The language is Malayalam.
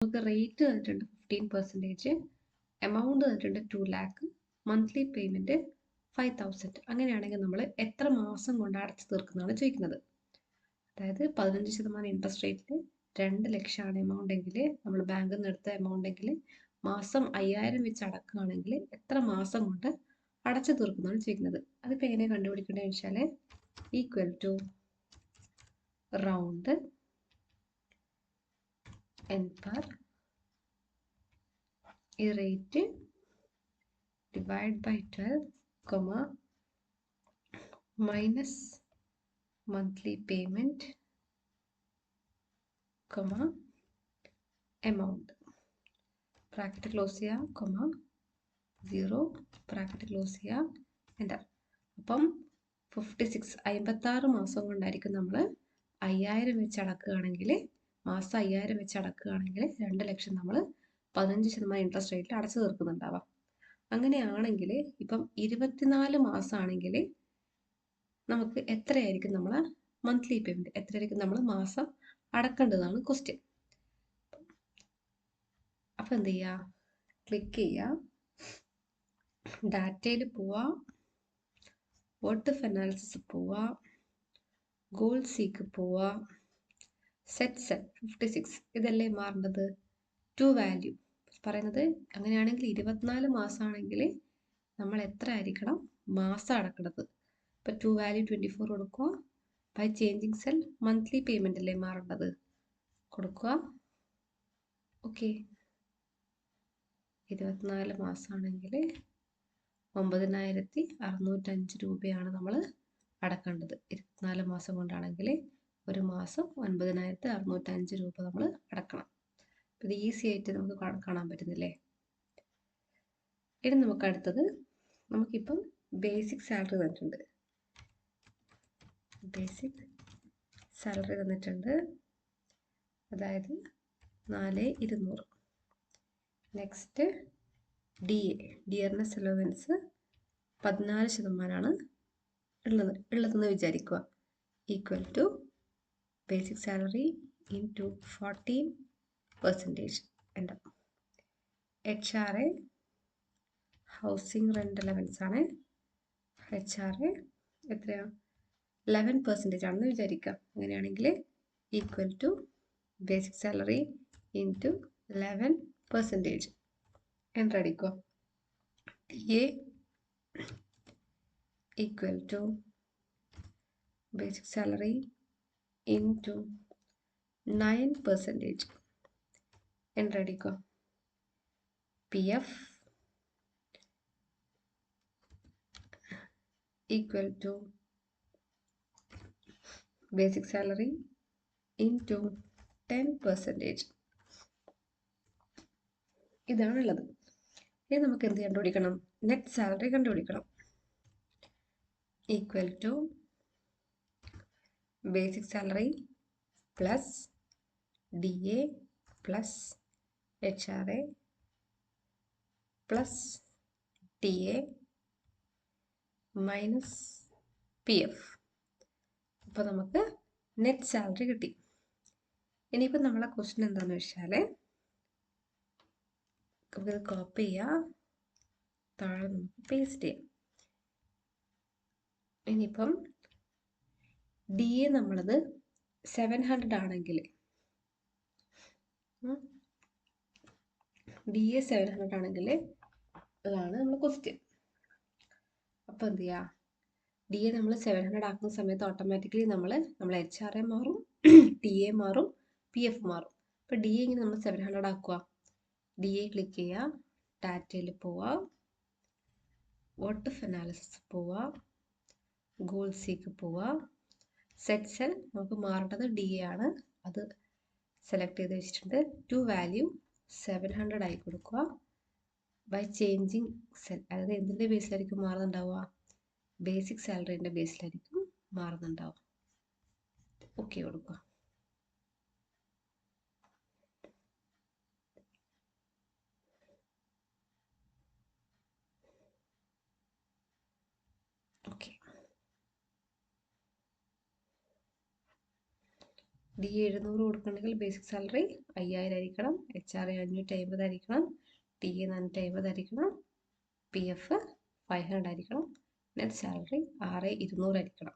നമുക്ക് റേറ്റ് തന്നിട്ടുണ്ട് 15%, എമൗണ്ട് തന്നിട്ടുണ്ട് 2 ലാക്ക്, മന്ത്ലി പേയ്മെൻറ്റ് 5000. അങ്ങനെയാണെങ്കിൽ നമ്മൾ എത്ര മാസം കൊണ്ട് അടച്ചു തീർക്കുന്നതാണ് ചോദിക്കുന്നത്. അതായത് 15% ഇൻട്രസ്റ്റ് റേറ്റിൽ 2 ലക്ഷമാണ് എമൗണ്ട് എങ്കിൽ, നമ്മൾ ബാങ്കിൽ നിന്ന് എടുത്ത എമൗണ്ട് എങ്കിൽ മാസം 5000 വെച്ച് അടക്കുകയാണെങ്കിൽ എത്ര മാസം കൊണ്ട് അടച്ചു തീർക്കുന്നതാണ് ചോദിക്കുന്നത്. അതിപ്പോൾ എങ്ങനെയാണ് കണ്ടുപിടിക്കേണ്ടതെന്ന് വെച്ചാൽ equal to round n per ഈ rate divide by 12, minus monthly payment, amount. Bracket close ചെയ്യുക, 0, ബ്രാക്കറ്റ് ക്ലോസ് ചെയ്യുക, എൻ്റർ. അപ്പം 56 മാസം കൊണ്ടായിരിക്കും നമ്മൾ 5000 വെച്ച് അടക്കുകയാണെങ്കിൽ, മാസം 5000 വെച്ച് അടക്കുകയാണെങ്കിൽ 2 ലക്ഷം നമ്മൾ 15% ഇൻട്രസ്റ്റ് റേറ്റിൽ അടച്ചു തീർക്കുന്നുണ്ടാവാം. അങ്ങനെയാണെങ്കിൽ ഇപ്പം 24 മാസമാണെങ്കിൽ നമുക്ക് എത്രയായിരിക്കും നമ്മൾ മന്ത്ലി പേയ്മെൻറ്റ്, എത്രയായിരിക്കും നമ്മൾ മാസം അടക്കേണ്ടതാണ് ക്വസ്റ്റ്യൻ. അപ്പം എന്ത് ചെയ്യുക, ക്ലിക്ക് ചെയ്യുക, ഡാറ്റയിൽ പോവുക, വാട്ട് ഇഫ് അനാലിസിസ് പോവുക, ഗോൾ സീക്ക് പോവുക, സെറ്റ് 56 ഇതല്ലേ മാറേണ്ടത്, ടു വാല്യൂ പറയുന്നത്. അങ്ങനെയാണെങ്കിൽ 24 മാസമാണെങ്കിൽ നമ്മൾ എത്ര ആയിരിക്കണം മാസം അടക്കേണ്ടത്. ഇപ്പം ടു വാല്യൂ 24 കൊടുക്കുക, by changing cell monthly payment അല്ലേ മാറേണ്ടത്, കൊടുക്കുക. ഓക്കെ, 24 മാസമാണെങ്കിൽ 9605 രൂപയാണ് നമ്മൾ അടക്കേണ്ടത്. 24 മാസം കൊണ്ടാണെങ്കിൽ ഒരു മാസം 9605 രൂപ നമ്മൾ അടക്കണം. ഇത് ഈസി ആയിട്ട് നമുക്ക് കാണാൻ പറ്റുന്നില്ലേ. ഇനി നമുക്ക് അടുത്തത്, നമുക്കിപ്പം ബേസിക് സാലറി തന്നിട്ടുണ്ട്. ബേസിക് സാലറി തന്നിട്ടുണ്ട്, അതായത് 4200. നെക്സ്റ്റ് ഡിയർനെസ് അലവൻസ് 14% ഉള്ളതെന്ന് വിചാരിക്കുക. Equal to basic salary into 14%. എന്താ HRA ഹൗസിംഗ് റെൻ്റ് അലവൻസ് ആണ്. HRA എത്രയാണ്, 11% ആണെന്ന് വിചാരിക്കാം. അങ്ങനെയാണെങ്കിൽ equal to basic salary into 11%. Enter അടിക്കുക. DA equal to basic salary into 9%. Enter അടിക്കുക. PF equal to basic salary into 10%. ഇതാണുള്ളത്. ഇനി നമുക്ക് എന്ത് കണ്ടുപിടിക്കണം, നെറ്റ് സാലറി കണ്ടുപിടിക്കണം. Equal to basic salary plus DA plus HRA plus TA minus PF. അപ്പോൾ നമുക്ക് നെറ്റ് സാലറി കിട്ടി. ഇനിയിപ്പോൾ നമ്മളെ ക്വസ്റ്റ്യൻ എന്താണെന്ന് വെച്ചാൽ, നമുക്കിത് കോപ്പി ചെയ്യുക, താഴെ നമുക്ക് പേസ്റ്റ് ചെയ്യാം. ഇനിയിപ്പം DA നമ്മളത് 700 ആണെങ്കിൽ, DA 700 ആണെങ്കിൽ അതാണ് നമ്മൾ ക്വസ്റ്റ്യൻ. അപ്പോൾ എന്ത് ചെയ്യുക, DA നമ്മൾ 700 ആക്കുന്ന സമയത്ത് ഓട്ടോമാറ്റിക്കലി നമ്മൾ HRA മാറും, TA മാറും, PF മാറും. അപ്പോൾ DA ഇങ്ങനെ നമ്മൾ 700 ആക്കുക. DA ക്ലിക്ക് ചെയ്യുക, ഡാറ്റയിൽ പോവുക, വാട്ട് ഇഫ് അനാലിസിസ് പോവുക, ഗോൾ സീക്ക് പോവുക, സെറ്റ് സെൽ നമുക്ക് മാറേണ്ടത് DA ആണ്, അത് സെലക്ട് ചെയ്ത് വെച്ചിട്ടുണ്ട്. ടു വാല്യൂ 700 ആയി കൊടുക്കുക. ബൈ ചേഞ്ചിങ് സെൽ, അതായത് എന്തിൻ്റെ ബേസിലായിരിക്കും മാറുന്നുണ്ടാവുക, ബേസിക് സാലറീൻ്റെ ബേസിലായിരിക്കും മാറുന്നുണ്ടാവുക. ഓക്കെ കൊടുക്കുക. ഓക്കെ, ഡി 700 കൊടുക്കണമെങ്കിൽ ബേസിക് സാലറി 5000 ആയിരിക്കണം, HR 550 ആയിരിക്കണം, TA 450 ആയിരിക്കണം, PF 500 ആയിരിക്കണം, നെറ്റ് സാലറി 6200 ആയിരിക്കണം.